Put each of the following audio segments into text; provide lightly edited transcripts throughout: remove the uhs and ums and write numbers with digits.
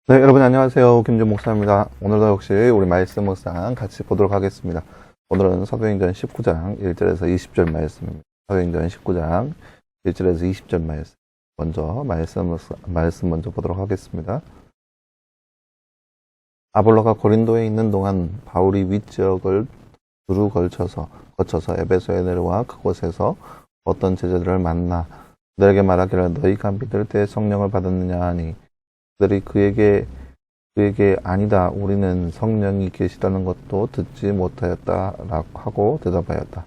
네, 여러분 안녕하세요. 김준 목사입니다. 오늘도 역시 우리 말씀 묵상 같이 보도록 하겠습니다. 오늘은 사도행전 19장 1절에서 20절 말씀입니다. 사도행전 19장 1절에서 20절 말씀. 먼저 말씀 먼저 보도록 하겠습니다. 아볼로가 고린도에 있는 동안 바울이 윗지역을 두루 거쳐서 에베소에 내려와 그곳에서 어떤 제자들을 만나 그들에게 말하기를 너희가 믿을 때 성령을 받았느냐 하니 그들이 그에게 아니다 우리는 성령이 계시다는 것도 듣지 못하였다라고 하고 대답하였다.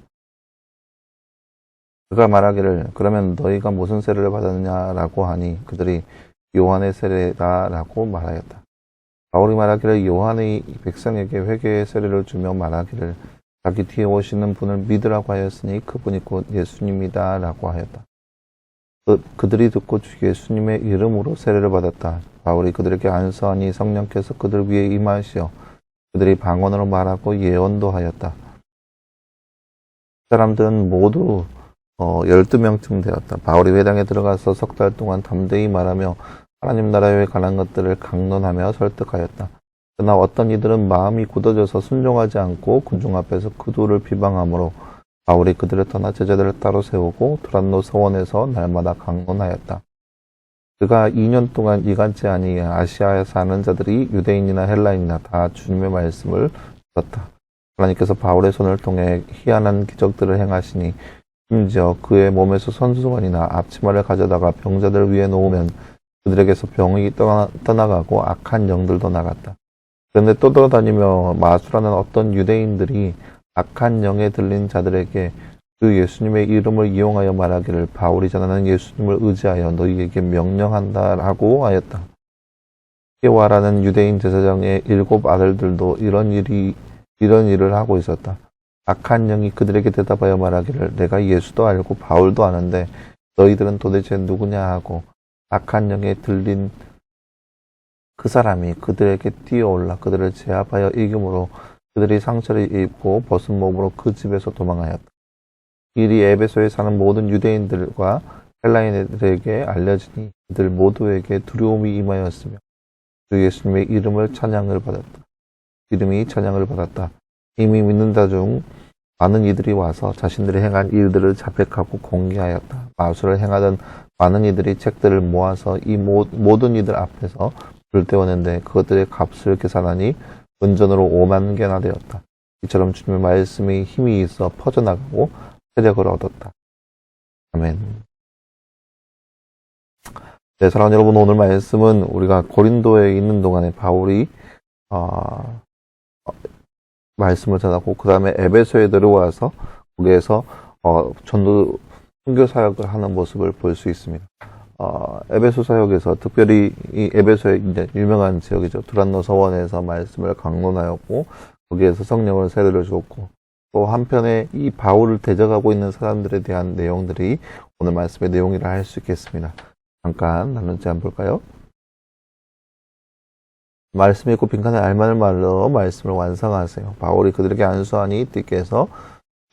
그가 말하기를 그러면 너희가 무슨 세례를 받았느냐라고 하니 그들이 요한의 세례다라고 말하였다. 바울이 말하기를 요한이 백성에게 회개의 세례를 주며 말하기를 자기 뒤에 오시는 분을 믿으라고 하였으니 그분이 곧 예수님이다라고 하였다. 그들이 듣고 주 예수님의 이름으로 세례를 받았다. 바울이 그들에게 안수하니 성령께서 그들 위에 임하시어 그들이 방언으로 말하고 예언도 하였다. 사람들은 모두 12명쯤 되었다. 바울이 회당에 들어가서 석 달 동안 담대히 말하며 하나님 나라에 관한 것들을 강론하며 설득하였다. 그러나 어떤 이들은 마음이 굳어져서 순종하지 않고 군중 앞에서 그들을 비방하므로 바울이 그들을 떠나 제자들을 따로 세우고 두란노 서원에서 날마다 강론하였다. 그가 2년 동안 이간치 아니 아시아에 사는 자들이 유대인이나 헬라인이나 다 주님의 말씀을 들었다. 하나님께서 바울의 손을 통해 희한한 기적들을 행하시니 심지어 그의 몸에서 선수건이나 앞치마를 가져다가 병자들 위에 놓으면 그들에게서 병이 떠나가고 악한 영들도 나갔다. 그런데 또 돌아다니며 마술하는 어떤 유대인들이 악한 영에 들린 자들에게 그 예수님의 이름을 이용하여 말하기를 바울이 전하는 예수님을 의지하여 너희에게 명령한다라고 하였다. 스게와라는 유대인 제사장의 7 아들들도 이런 일을 하고 있었다. 악한 영이 그들에게 대답하여 말하기를 내가 예수도 알고 바울도 아는데 너희들은 도대체 누구냐 하고 악한 영에 들린 그 사람이 그들에게 뛰어올라 그들을 제압하여 이김으로 그들이 상처를 입고 벗은 몸으로 그 집에서 도망하였다. 일이 에베소에 사는 모든 유대인들과 헬라인들에게 알려지니 그들 모두에게 두려움이 임하였으며 주 예수님의 이름이 찬양을 받았다. 이미 믿는 자 중 많은 이들이 와서 자신들이 행한 일들을 자백하고 공개하였다. 마술을 행하던 많은 이들이 책들을 모아서 이 모든 이들 앞에서 불태웠는데 그것들의 값을 계산하니 은전으로 5만 개나 되었다. 이처럼 주님의 말씀이 힘이 있어 퍼져나가고 세력을 얻었다. 아멘. 네, 사랑하는 여러분, 오늘 말씀은 우리가 고린도에 있는 동안에 바울이 말씀을 전하고 그 다음에 에베소에 들어와서 거기에서 전도 선교 사역을 하는 모습을 볼 수 있습니다. 에베소 사역에서 특별히 이 에베소의 이제 유명한 지역이죠. 두란노 서원에서 말씀을 강론하였고 거기에서 성령을 세례를 주었고 또 한편에 이 바울을 대적하고 있는 사람들에 대한 내용들이 오늘 말씀의 내용이라 할 수 있겠습니다. 잠깐 나누지 한번 볼까요? 말씀 읽고 빈칸에 알만한 말로 말씀을 완성하세요. 바울이 그들에게 안수하니 띠께서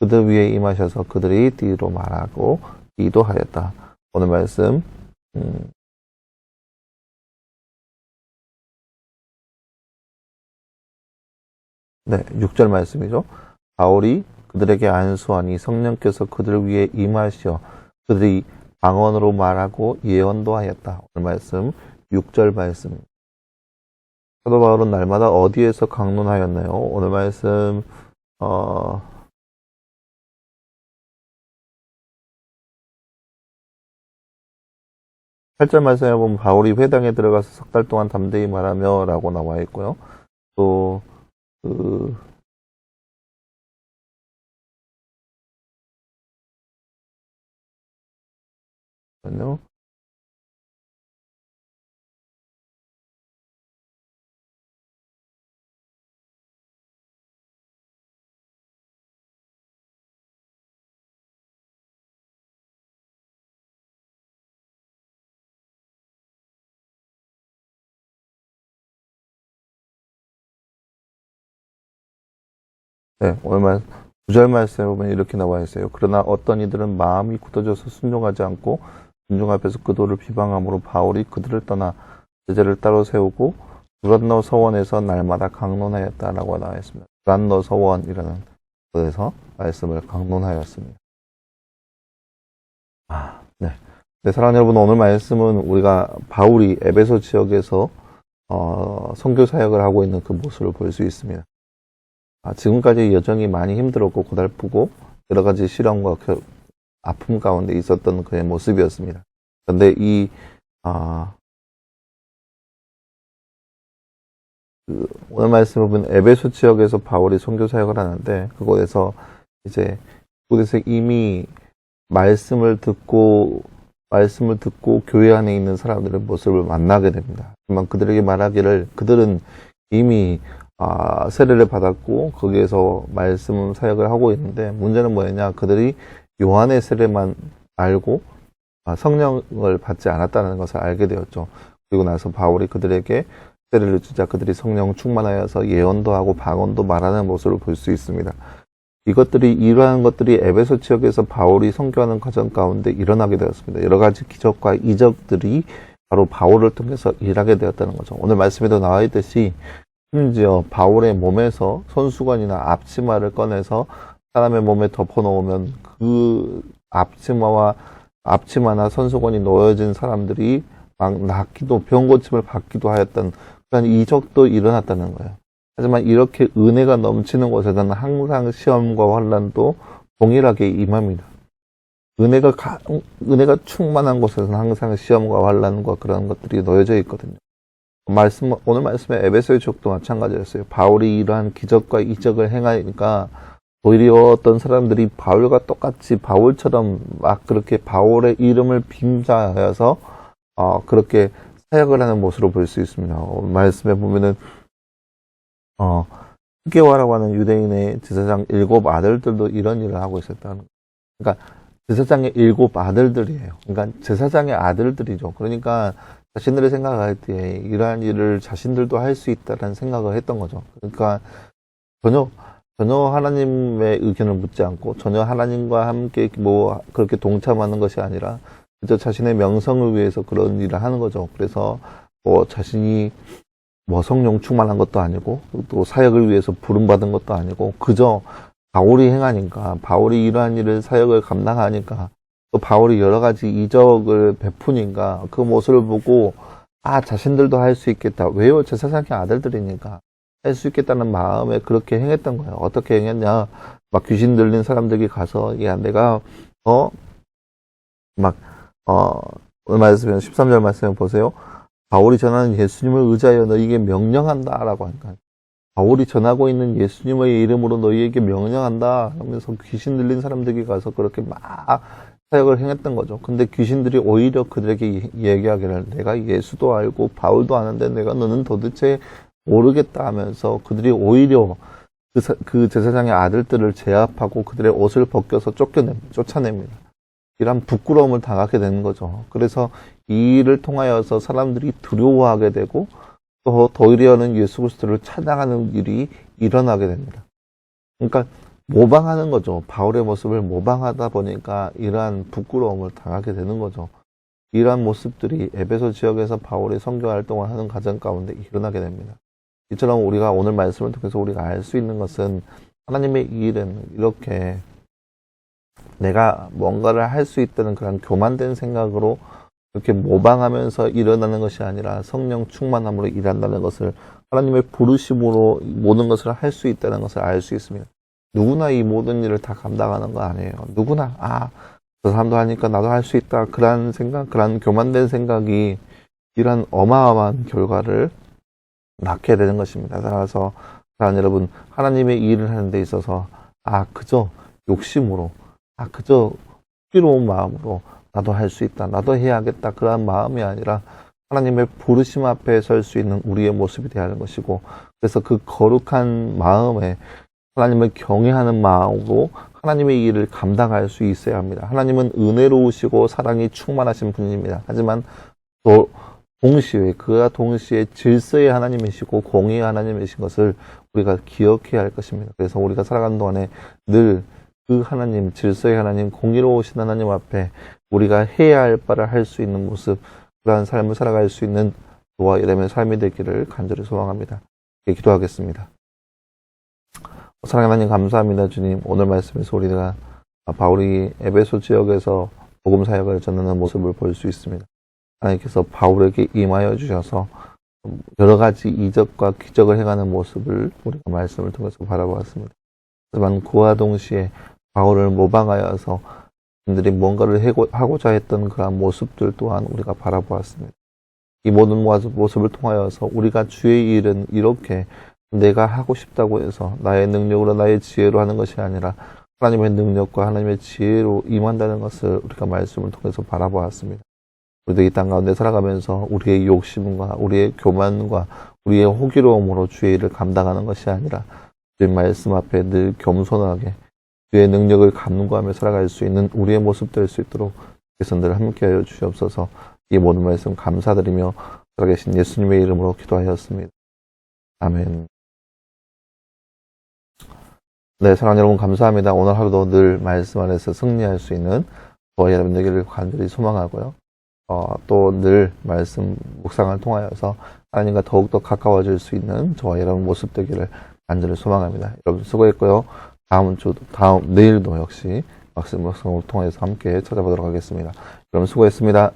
그들 위에 임하셔서 그들이 띠로 말하고 기도하였다. 오늘 말씀 네, 6절 말씀이죠. 바울이 그들에게 안수하니 성령께서 그들 위에 임하시어 그들이 방언으로 말하고 예언도 하였다. 오늘 말씀 6절 말씀. 사도 바울은 날마다 어디에서 강론하였나요? 오늘 말씀 8절 말씀에 보면 바울이 회당에 들어가서 석 달 동안 담대히 말하며 라고 나와 있고요. 또 잠깐만요. 네, 오늘 9절 말씀에 보면 이렇게 나와 있어요. 그러나 어떤 이들은 마음이 굳어져서 순종하지 않고 군중 앞에서 그들을 비방함으로 바울이 그들을 떠나 제자를 따로 세우고 두란노 서원에서 날마다 강론하였다라고 나와 있습니다. 두란노 서원이라는 곳에서 말씀을 강론하였습니다. 네. 네, 사랑하는 여러분, 오늘 말씀은 우리가 바울이 에베소 지역에서 선교 사역을 하고 있는 그 모습을 볼 수 있습니다. 지금까지 여정이 많이 힘들었고 고달프고 여러 가지 시련과 아픔 가운데 있었던 그의 모습이었습니다. 그런데 오늘 말씀을 보면 에베소 지역에서 바울이 선교 사역을 하는데 그곳에서 이미 말씀을 듣고 교회 안에 있는 사람들의 모습을 만나게 됩니다. 하지만 그들에게 말하기를 그들은 이미 세례를 받았고 거기에서 말씀 사역을 하고 있는데 문제는 뭐였냐? 그들이 요한의 세례만 알고 성령을 받지 않았다는 것을 알게 되었죠. 그리고 나서 바울이 그들에게 세례를 주자 그들이 성령 충만하여서 예언도 하고 방언도 말하는 모습을 볼 수 있습니다. 이러한 것들이 에베소 지역에서 바울이 선교하는 과정 가운데 일어나게 되었습니다. 여러 가지 기적과 이적들이 바로 바울을 통해서 일하게 되었다는 거죠. 오늘 말씀에도 나와 있듯이 심지어 바울의 몸에서 손수건이나 앞치마를 꺼내서 사람의 몸에 덮어놓으면 그 앞치마나 손수건이 놓여진 사람들이 막 낫기도 병 고침을 받기도 하였던 그런 이적도 일어났다는 거예요. 하지만 이렇게 은혜가 넘치는 곳에서는 항상 시험과 환난도 동일하게 임합니다. 은혜가 충만한 곳에서는 항상 시험과 환난과 그런 것들이 놓여져 있거든요. 오늘 말씀의 에베소의 지역도 마찬가지였어요. 바울이 이러한 기적과 이적을 행하니까 오히려 어떤 사람들이 바울과 똑같이 바울처럼 막 그렇게 바울의 이름을 빙자하여서 그렇게 사역을 하는 모습을 볼 수 있습니다. 오늘 말씀에 보면은 스게와라고 하는 유대인의 제사장 7 아들들도 이런 일을 하고 있었다는 거예요. 그러니까 제사장의 7 아들들이에요. 그러니까 제사장의 아들들이죠. 그러니까 자신들이 생각할 때 이러한 일을 자신들도 할 수 있다는 생각을 했던 거죠. 그러니까 전혀 하나님의 의견을 묻지 않고 전혀 하나님과 함께 그렇게 동참하는 것이 아니라 그저 자신의 명성을 위해서 그런 일을 하는 거죠. 그래서 자신이 성령 충만한 것도 아니고 또 사역을 위해서 부름받은 것도 아니고 그저 바울이 행하니까 바울이 이러한 일을 사역을 감당하니까 또 바울이 여러 가지 이적을 베푸니까 그 모습을 보고 자신들도 할 수 있겠다. 왜요? 제사장의 아들들이니까 할 수 있겠다는 마음에 그렇게 행했던 거예요. 어떻게 행했냐? 막 귀신 들린 사람들이 가서 내가 오늘 말씀에 13절 말씀을 보세요. 바울이 전하는 예수님을 의지하여 너희에게 명령한다라고 하니까 바울이 전하고 있는 예수님의 이름으로 너희에게 명령한다 하면서 귀신 들린 사람들이 가서 그렇게 막 사역을 행했던 거죠. 근데 귀신들이 오히려 그들에게 얘기하기를 내가 예수도 알고 바울도 아는데 내가 너는 도대체 모르겠다 하면서 그들이 오히려 그 제사장의 아들들을 제압하고 그들의 옷을 벗겨서 쫓아냅니다. 이런 부끄러움을 당하게 되는 거죠. 그래서 이 일을 통하여서 사람들이 두려워하게 되고 또 도리어는 예수 그리스도를 찬양하는 일이 일어나게 됩니다. 그러니까 모방하는 거죠. 바울의 모습을 모방하다 보니까 이러한 부끄러움을 당하게 되는 거죠. 이러한 모습들이 에베소 지역에서 바울이 선교 활동을 하는 과정 가운데 일어나게 됩니다. 이처럼 우리가 오늘 말씀을 통해서 우리가 알 수 있는 것은 하나님의 일은 이렇게 내가 뭔가를 할 수 있다는 그런 교만된 생각으로 이렇게 모방하면서 일어나는 것이 아니라 성령 충만함으로 일한다는 것을 하나님의 부르심으로 모든 것을 할 수 있다는 것을 알 수 있습니다. 누구나 이 모든 일을 다 감당하는 거 아니에요. 누구나 저 사람도 하니까 나도 할 수 있다. 그런 생각, 그런 교만된 생각이 이런 어마어마한 결과를 낳게 되는 것입니다. 따라서 여러분 하나님의 일을 하는 데 있어서 그저 욕심으로 그저 부끄러운 마음으로 나도 할 수 있다. 나도 해야겠다. 그런 마음이 아니라 하나님의 부르심 앞에 설 수 있는 우리의 모습이 되어야 하는 것이고 그래서 그 거룩한 마음에 하나님을 경외하는 마음으로 하나님의 일을 감당할 수 있어야 합니다. 하나님은 은혜로우시고 사랑이 충만하신 분입니다. 하지만 또 그와 동시에 질서의 하나님이시고 공의의 하나님이신 것을 우리가 기억해야 할 것입니다. 그래서 우리가 살아가는 동안에 늘 그 하나님, 질서의 하나님, 공의로우신 하나님 앞에 우리가 해야 할 바를 할 수 있는 모습, 그러한 삶을 살아갈 수 있는 저와 여러분의 삶이 되기를 간절히 소망합니다. 기도하겠습니다. 사랑하는 하나님 감사합니다. 주님, 오늘 말씀에서 우리가 바울이 에베소 지역에서 복음 사역을 전하는 모습을 볼 수 있습니다. 하나님께서 바울에게 임하여 주셔서 여러 가지 이적과 기적을 해가는 모습을 우리가 말씀을 통해서 바라보았습니다. 하지만 그와 동시에 바울을 모방하여서 그들이 뭔가를 하고자 했던 그러한 모습들 또한 우리가 바라보았습니다. 이 모든 모습을 통하여서 우리가 주의 일은 이렇게 내가 하고 싶다고 해서 나의 능력으로 나의 지혜로 하는 것이 아니라 하나님의 능력과 하나님의 지혜로 임한다는 것을 우리가 말씀을 통해서 바라보았습니다. 우리도 이 땅 가운데 살아가면서 우리의 욕심과 우리의 교만과 우리의 호기로움으로 주의 일을 감당하는 것이 아니라 주의 말씀 앞에 늘 겸손하게 주의 능력을 간구하며 살아갈 수 있는 우리의 모습 될 수 있도록 주께서 늘 함께하여 주시옵소서. 이 모든 말씀 감사드리며 살아계신 예수님의 이름으로 기도하였습니다. 아멘. 네, 사랑하는 여러분 감사합니다. 오늘 하루도 늘 말씀 안에서 승리할 수 있는 저와 여러분 되기를 간절히 소망하고요. 또 늘 말씀 묵상을 통하여서 하나님과 더욱더 가까워질 수 있는 저와 여러분 모습 되기를 간절히 소망합니다. 여러분 수고했고요. 내일도 역시 말씀 묵상을 통해서 함께 찾아보도록 하겠습니다. 여러분 수고했습니다.